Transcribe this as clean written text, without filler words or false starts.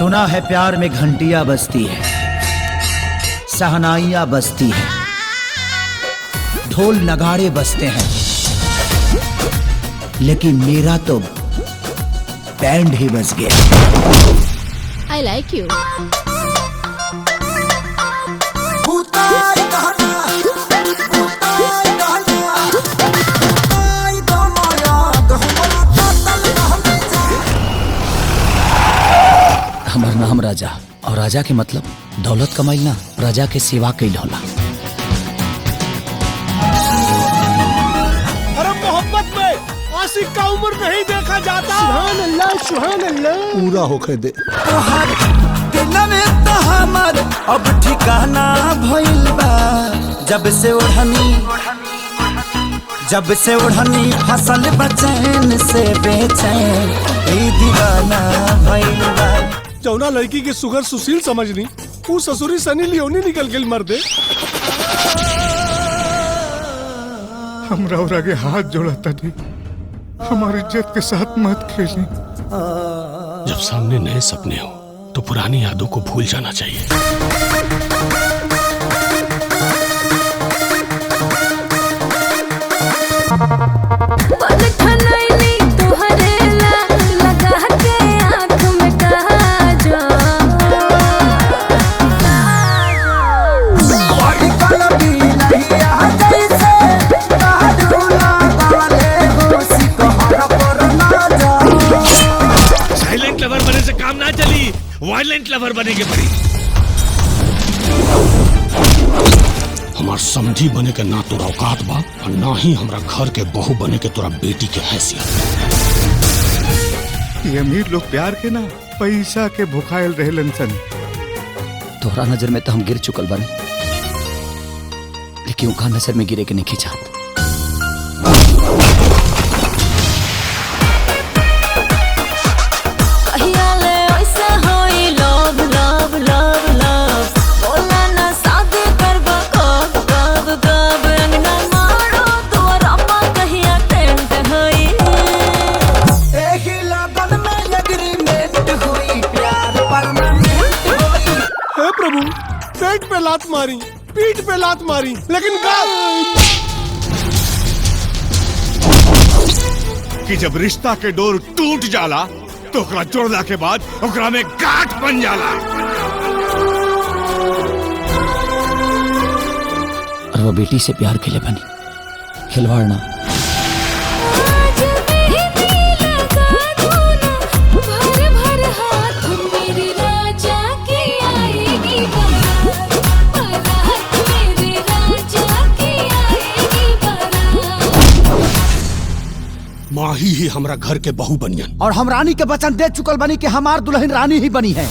सुना है प्यार में घंटियां बजती है, सहनाइयां बजती है, ढोल नगाड़े बजते हैं, लेकिन मेरा तो बैंड ही बज गया। I like you. हमार नाम राजा, और राजा के मतलब दौलत कमाइल ना, राजा के सेवा कइल होला। अरे मोहब्बत में आशिक का उम्र नहीं देखा जाता। सुभान अल्लाह, सुभान अल्लाह। पूरा होके दे। दिल में तो हमर अब ठिकाना भइल बा, जब से ओढ़नी फसल बचैन से बेचैन ई दीवाना भइल बा। जौना लड़की की सुगर सुशील समझनी, वो ससुरी सनी लियोनी निकल गई मर्दे। हमरा और आगे हाथ जोड़ा तनी, हमारी इज्जत के साथ मत खेली। जब सामने नए सपने हो तो पुरानी यादों को भूल जाना चाहिए। साइलेंट लवर बने से काम ना चली, वायलेंट लवर बनेगे पड़ी। हमार समझी बने के ना तोरा औकात बा, और ना ही हमरा घर के बहू बने के तोरा बेटी के हैसियत। ये अमीर लोग प्यार के ना पैसा के भुखायल रहलन सन। तोहरा नजर में तो हम गिर चुकल बानी, लेकिन उनका नजर में गिरे के नहीं चाहत। प्रभु, पेट पे लात मारी, पीठ पे लात मारी, लेकिन कि जब रिश्ता के डोर टूट जाला तो ओकरा जोड़ला के बाद ओकरा में गांठ बन जाला। और वो बेटी से प्यार के लिए बनी, खिलवाड़ ना। माही ही हमरा घर के बहू बनियन, और हम रानी के वचन दे चुकल बनी कि हमार दुल्हन रानी ही बनी है।